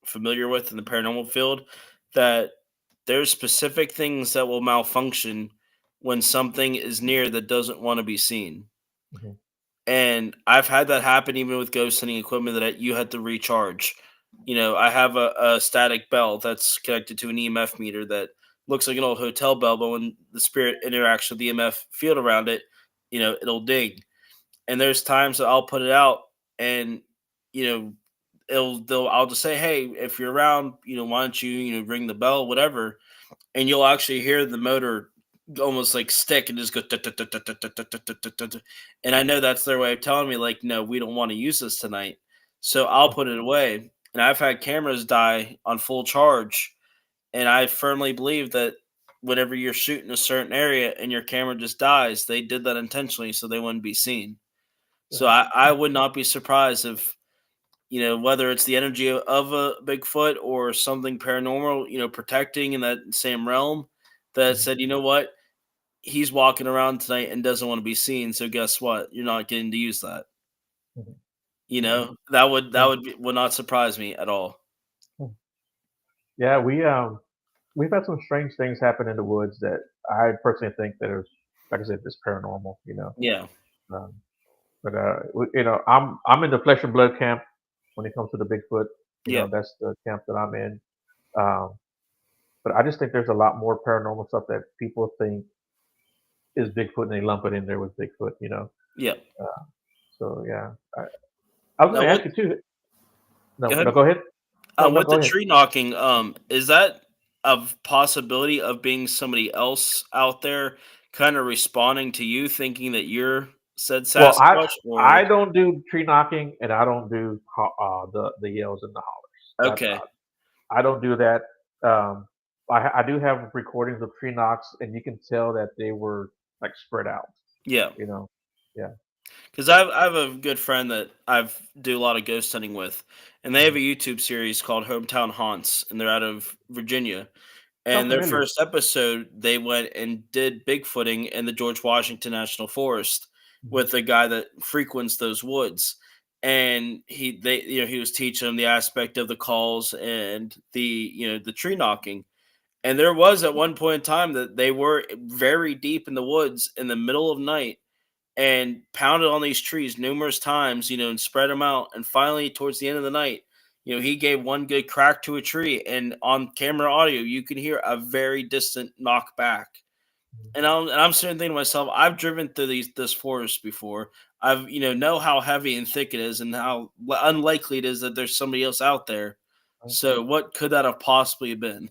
familiar with in the paranormal field that there's specific things that will malfunction when something is near that doesn't want to be seen. mhm, And I've had that happen even with ghost hunting equipment that you had to recharge. I have a static bell that's connected to an EMF meter that looks like an old hotel bell, but when the spirit interacts with the EMF field around it, it'll ding. And there's times that I'll put it out and, you know, I'll just say, hey, if you're around, why don't you, ring the bell, whatever, and you'll actually hear the motor almost like stick and just go tut, tut, tut, tut, tut, tut, tut, tut, tut, tut. And I know that's their way of telling me like, no, we don't want to use this tonight, so I'll put it away. And I've had cameras die on full charge, and I firmly believe that whenever you're shooting a certain area and your camera just dies, they did that intentionally so they wouldn't be seen. So Right. I would not be surprised if, whether it's the energy of a Bigfoot or something paranormal, protecting in that same realm, that Mhm. said, you know what, he's walking around tonight and doesn't want to be seen. So guess what? You're not getting to use that. Mhm. Yeah. That would not surprise me at all. Mhm. Yeah, we've had some strange things happen in the woods that I personally think that is, like I said, just paranormal. Yeah. Um, but I'm in the flesh and blood camp when it comes to the Bigfoot. Yeah. That's the camp that I'm in. Um, but I just think there's a lot more paranormal stuff that people think is Bigfoot, and they lump it in there with Bigfoot. Yeah. Uh, so yeah, I was Now going to what ask you too. go No, ahead. no, go ahead. No, With go the ahead. tree knocking, is that a possibility of being somebody else out there kind of responding to you thinking that you're said Well, Sasquatch I or don't do tree knocking, and I don't do the yells and the hollers. okay. I don't do that. Um, I do have recordings of tree knocks, and you can tell that they were like spread out. Yeah. You know, yeah. Because So, I have a good friend that I've do a lot of ghost hunting with, and they have mhm. a YouTube series called Hometown Haunts, and they're out of Virginia. Sound And their familiar? first episode, they went and did Bigfooting in the George Washington National Forest Mhm. with a guy that frequents those woods. And he was teaching them the aspect of the calls and the tree knocking. And there was at one point in time that they were very deep in the woods in the middle of night and pounded on these trees numerous times, and spread them out. And finally, towards the end of the night, he gave one good crack to a tree, and on camera audio, you can hear a very distant knock back. Mhm. And I'm sitting thinking to myself, I've driven through this forest before. I've know how heavy and thick it is, and how unlikely it is that there's somebody else out there. Right. So, what could that have possibly been?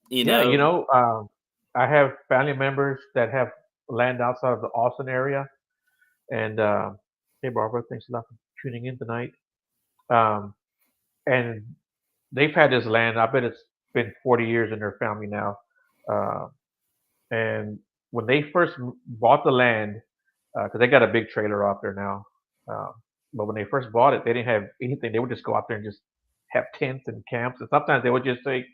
you Yeah, know? I have family members that have land outside of the Austin area, and hey, Barbara, thanks a lot for tuning in tonight. Um, and they've had this land. I bet it's been 40 years in their family now. Uh, and when they first bought the land, because they got a big trailer out there now, uh, but when they first bought it, they didn't have anything. They would just go out there and just have tents and camps, and sometimes they would just take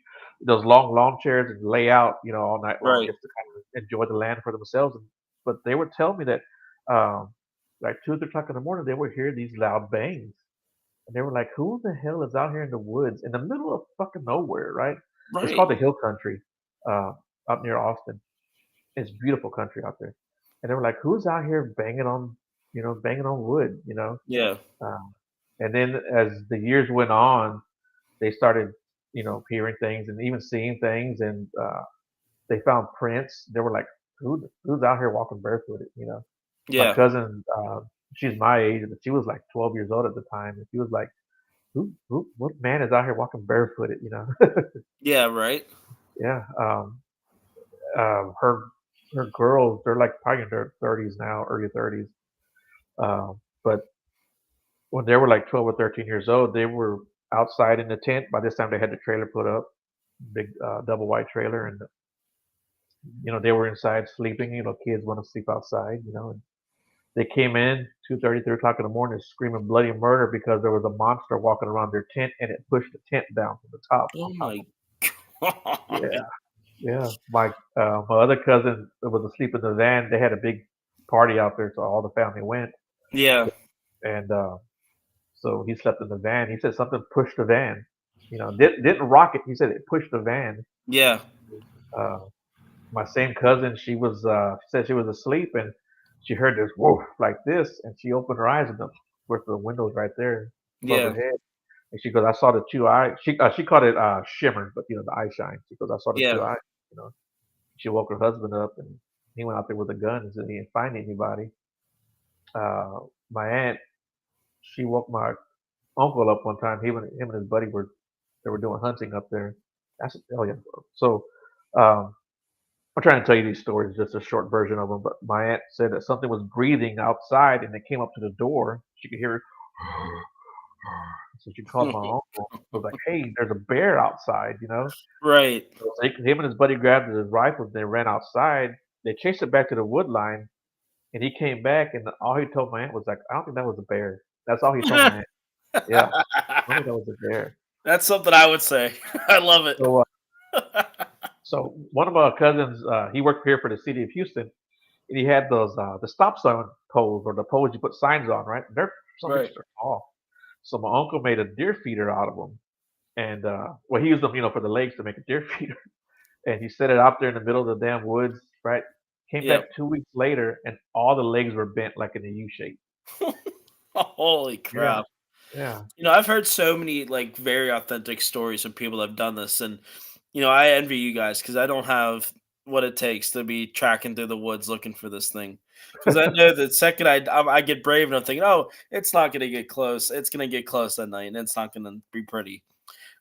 those long lawn chairs and lay out, all night long Right, just to kind of enjoy the land for themselves. But they would tell me that, um, like 2 or 3 o'clock in the morning, they would hear these loud bangs, and they were like, "Who the hell is out here in the woods in the middle of fucking nowhere?" Right? It's right, called the Hill Country, uh, up near Austin. It's beautiful country out there. And they were like, "Who's out here banging on wood?" yeah, Um, and then as the years went on, they started, hearing things and even seeing things, and they found prints. They were like, "Who's out here walking barefooted?" My yeah, cousin, she's my age, but she was like 12 years old at the time, and she was like, what man is out here walking barefooted?" yeah, right, Yeah. Her girls, they're like probably in their 30s now, early 30s. But when they were like 12 or 13 years old, they were outside in the tent. By this time, they had the trailer put up, big double wide trailer, and they were inside sleeping. Kids want to sleep outside. And they came in 2:30, 3 o'clock in the morning, screaming bloody murder because there was a monster walking around their tent, and it pushed the tent down from the top oh on top my of them. god. Yeah, yeah. My other cousin was asleep in the van. They had a big party out there, so all the family went, Yeah, and so he slept in the van. He said something pushed the van. Didn't rock it. He said it pushed the van. yeah, Uh, my same cousin, she said she was asleep, and she heard this woof like this, and she opened her eyes, and of course the window's right there above her yeah, head. And she goes, "I saw the two eyes." She called it shimmer, but the eye shine. She goes, "I saw the two yeah, eyes." You know, she woke her husband up, and he went out there with a gun and said he didn't find anybody. Uh, my aunt, she woke my uncle up one time. Him and his buddy were doing hunting up there. Oh yeah. So um, I'm trying to tell you these stories, just a short version of them. But my aunt said that something was breathing outside, and it came up to the door. She could hear it, So she called my uncle. Was like, "Hey, there's a bear outside," you know. Right. So him and his buddy grabbed his rifles. They ran outside. They chased it back to the wood line, and he came back, and all he told my aunt was like, "I don't think that was a bear." That's all he told my aunt. Yeah, I don't think that was a bear. That's something I would say. I love it. So, so one of my cousins, he worked here for the city of Houston, and he had those the stop sign poles or the poles you put signs on, right? They're for some reason Right. they're tall. So my uncle made a deer feeder out of them, and well, he used them, for the legs to make a deer feeder, and he set it out there in the middle of the damn woods, right? Came Yep. back 2 weeks later, and all the legs were bent like in a U shape. Holy Yeah, crap. yeah, I've heard so many like very authentic stories of people that have done this, and I envy you guys because I don't have what it takes to be tracking through the woods looking for this thing. Because I know the second I get brave and I'm thinking, oh, it's not going to get close. It's going to get close at night, and it's not going to be pretty.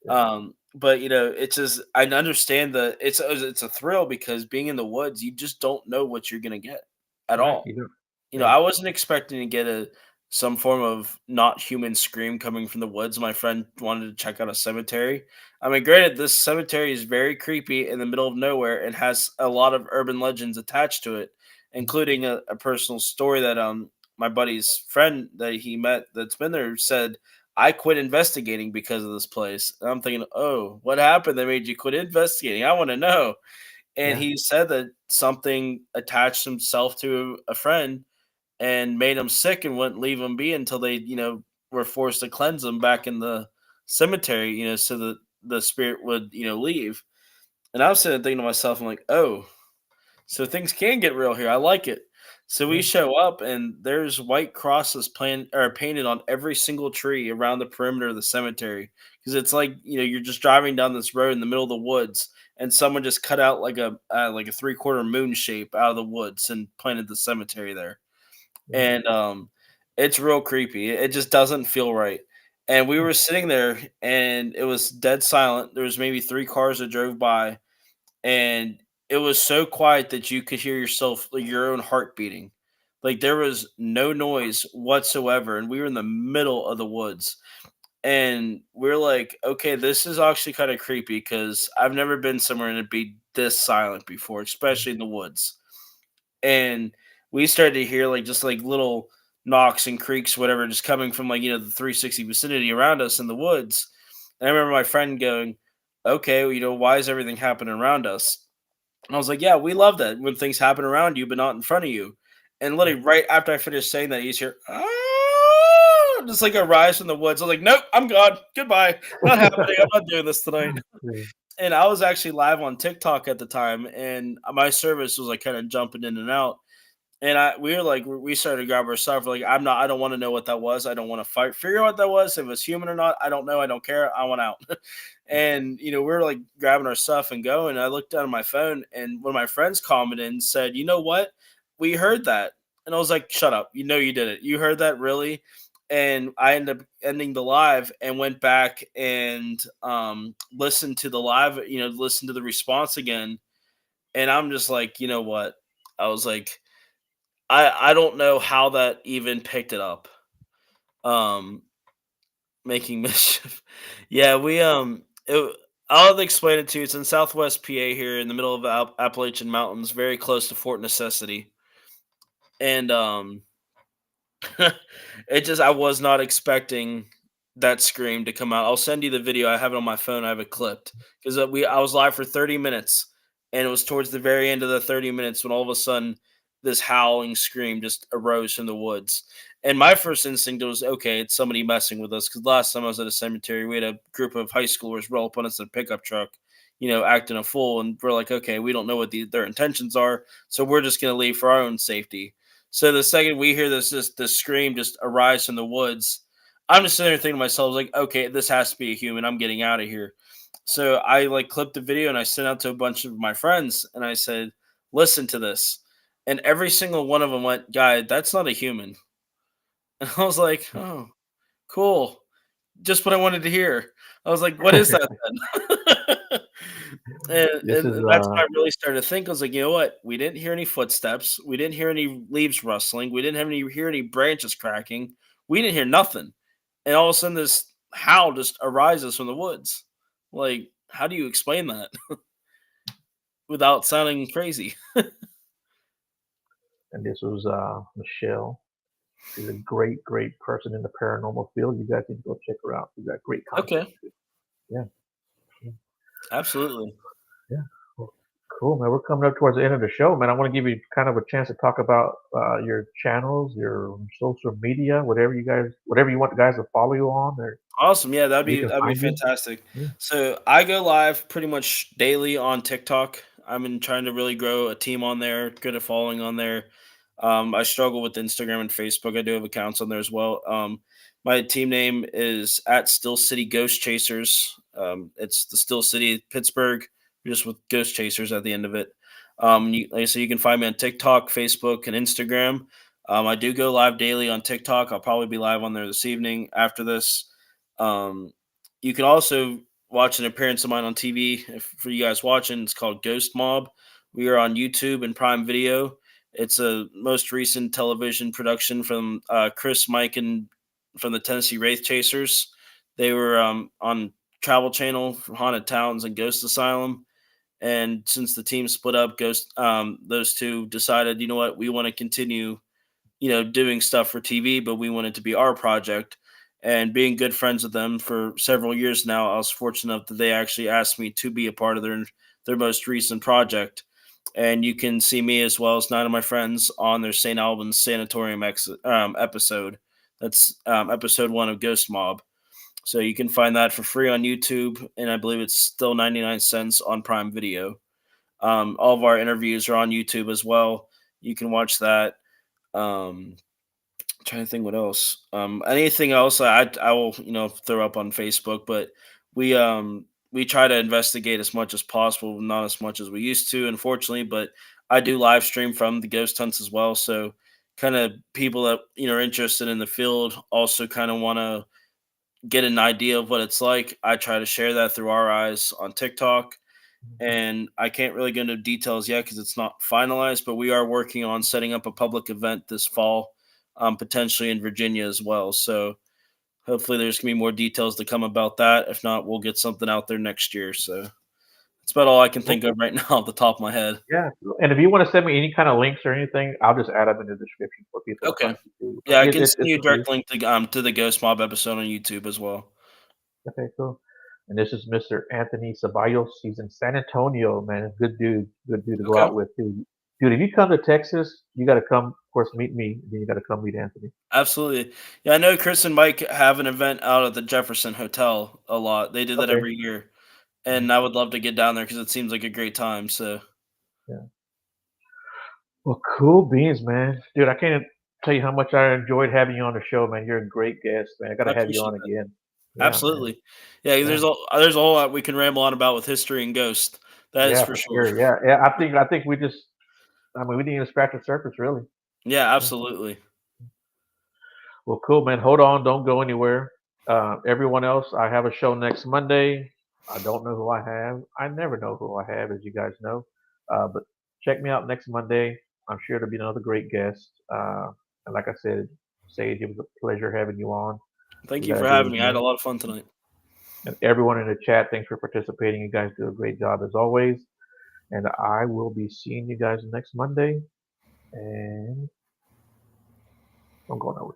yeah. But it's just I understand that it's a thrill because being in the woods, you just don't know what you're going to get at Right, all. you do. I Yeah, wasn't expecting to get some form of not human scream coming from the woods. My friend wanted to check out a cemetery. I mean, granted, this cemetery is very creepy in the middle of nowhere and has a lot of urban legends attached to it, mhm, including a personal story that my buddy's friend that he met that's been there said, I quit investigating because of this place. And I'm thinking, oh, what happened that made you quit investigating? I want to know. And yeah, he said that something attached himself to a friend and made him sick and wouldn't leave him be until they, were forced to cleanse him back in the cemetery, so that the spirit would, leave. And I was sitting there thinking to myself, I'm like, oh, so things can get real here. I like it. So we yeah, show up and there's white crosses painted on every single tree around the perimeter of the cemetery. Because it's like, you're just driving down this road in the middle of the woods and someone just cut out like a 3/4 moon shape out of the woods and planted the cemetery there. yeah, And it's real creepy. It just doesn't feel right. And we mm, were sitting there and it was dead silent. There was maybe 3 cars that drove by and it was so quiet that you could hear yourself like your own heart beating. Like there was no noise whatsoever and we were in the middle of the woods. And we're like, okay, this is actually kind of creepy because I've never been somewhere and it'd be this silent before, mm, especially in the woods. And we started to hear like just like little knocks and creaks, whatever, just coming from like the 360 vicinity around us in the woods. And I remember my friend going, "Okay, well, why is everything happening around us?" And I was like, "Yeah, we love that when things happen around you, but not in front of you." And mm, literally right after I finished saying that, you just hear just like a rise from the woods. I was like, "Nope, I'm gone. Goodbye. Not happening. I'm not doing this tonight." yeah, And I was actually live on TikTok at the time, and my service was like kind of jumping in and out. And we were like, we started to grab our stuff. We're like, I don't want to know what that was. I don't want to figure out what that was. If it's human or not, I don't know. I don't care. I want out. And, we were like grabbing our stuff and going. I looked down at my phone and one of my friends commented and said, you know what? We heard that. And I was like, shut up. You did it. You heard that really? And I ended up ending the live and went back and listened to the live, listened to the response again. And I'm just like, you know what? I was like, I don't know how that even picked it up. Um, Making mischief. Yeah, I'll explain it to you. It's in Southwest PA here in the middle of the Appalachian Mountains, very close to Fort Necessity. And it just I was not expecting that scream to come out. I'll send you the video. I have it on my phone. I have it clipped because I was live for 30 minutes, and it was towards the very end of the 30 minutes when all of a sudden this howling scream just arose from the woods. And my first instinct was, okay, it's somebody messing with us. Because last time I was at a cemetery, we had a group of high schoolers roll up on us in a pickup truck, acting a fool, and we're like, okay, we don't know what their intentions are, so we're just gonna leave for our own safety. So the second we hear this scream just arise from the woods, I'm just sitting there thinking to myself, like, okay, this has to be a human. I'm getting out of here. So I like clipped the video and I sent out to a bunch of my friends and I said, listen to this. And every single one of them went, guy, that's not a human. And I was like, oh, cool. Just what I wanted to hear. I was like, what is that then? And this is that's when I really started to think. I was like, you know what? We didn't hear any footsteps. We didn't hear any leaves rustling. We didn't hear any branches cracking. We didn't hear nothing. And all of a sudden, this howl just arises from the woods. Like, how do you explain that without sounding crazy? And this was Michelle. She's a great, great person in the paranormal field. You guys need to go check her out. She's got great content. Okay, Yeah, yeah, absolutely. yeah. Well, cool, man. We're coming up towards the end of the show, man. I want to give you kind of a chance to talk about your channels, your social media, whatever you want guys to follow you on, or Awesome. Yeah, you can that'd be find you. fantastic. Yeah. So I go live pretty much daily on TikTok. I've been trying to really grow a team on there, good at following on there. I struggle with Instagram and Facebook. I do have accounts on there as well. My team name is at Still City Ghost Chasers. It's the Still City Pittsburgh, just with Ghost Chasers at the end of it. Like I said, you can find me on TikTok, Facebook, and Instagram. I do go live daily on TikTok. I'll probably be live on there this evening after this. Um, you can also watch an appearance of mine on TV. If for you guys watching, it's called Ghost Mob. We are on YouTube and Prime Video. It's a most recent television production from Chris, Mike, and from the Tennessee Wraith Chasers. They were on Travel Channel for Haunted Towns and Ghost Asylum. And since the team split up, those two decided, you know what, we want to continue, doing stuff for TV, but we want it to be our project. And being good friends with them for several years now, I was fortunate enough that they actually asked me to be a part of their most recent project. And you can see me as well as nine of my friends on their St. Albans Sanatorium episode. That's episode 1 of Ghost Mob. So you can find that for free on YouTube, and I believe it's still 99 cents on Prime Video. All of our interviews are on YouTube as well. You can watch that. Um, Trying to think what else. Anything else I will throw up on Facebook, but we try to investigate as much as possible, not as much as we used to, unfortunately. But I do live stream from the ghost hunts as well, so kind of people that are interested in the field also kind of want to get an idea of what it's like. I try to share that through our eyes on TikTok, and I can't really go into details yet because it's not finalized. But we are working on setting up a public event this fall, potentially in Virginia as well. So hopefully, there's gonna be more details to come about that. If not, we'll get something out there next year. So that's about all I can think Okay. of right now off the top of my head. Yeah. Cool. And if you want to send me any kind of links or anything, I'll just add them in the description for people to Okay. find you too. Yeah, I It, can it, send it's you a free. direct link to the Ghost Mob episode on YouTube as well. Okay, cool. And this is Mr. Anthony Ceballos. He's in San Antonio, man. Good dude to go Okay. out with, dude. Dude, if you come to Texas, you got to come, of course, meet me. Then you got to come meet Anthony. Absolutely. Yeah, I know Chris and Mike have an event out at the Jefferson Hotel a lot. They do that Okay. every year. Mhm. And I would love to get down there because it seems like a great time. So Yeah. Well, cool beans, man. Dude, I can't tell you how much I enjoyed having you on the show, man. You're a great guest, man. I got I to have you appreciate on that. again. Yeah, man. Absolutely. Yeah, Yeah. there's a whole lot we can ramble on about with history and ghost. That is Yeah, for for sure. sure. Yeah. Yeah. I think we didn't even scratch the surface, really. Yeah, Yeah. absolutely. Well, cool, man. Hold on. Don't go anywhere. Everyone else, I have a show next Monday. I don't know who I have. I never know who I have, as you guys know. But check me out next Monday. I'm sure to be another great guest. And like I said, Sage, it was a pleasure having you on. Thank We you got for to do it having me. I had a again. lot of fun tonight. And everyone in the chat, thanks for participating. You guys do a great job as always. And I will be seeing you guys next Monday. And I'm going over.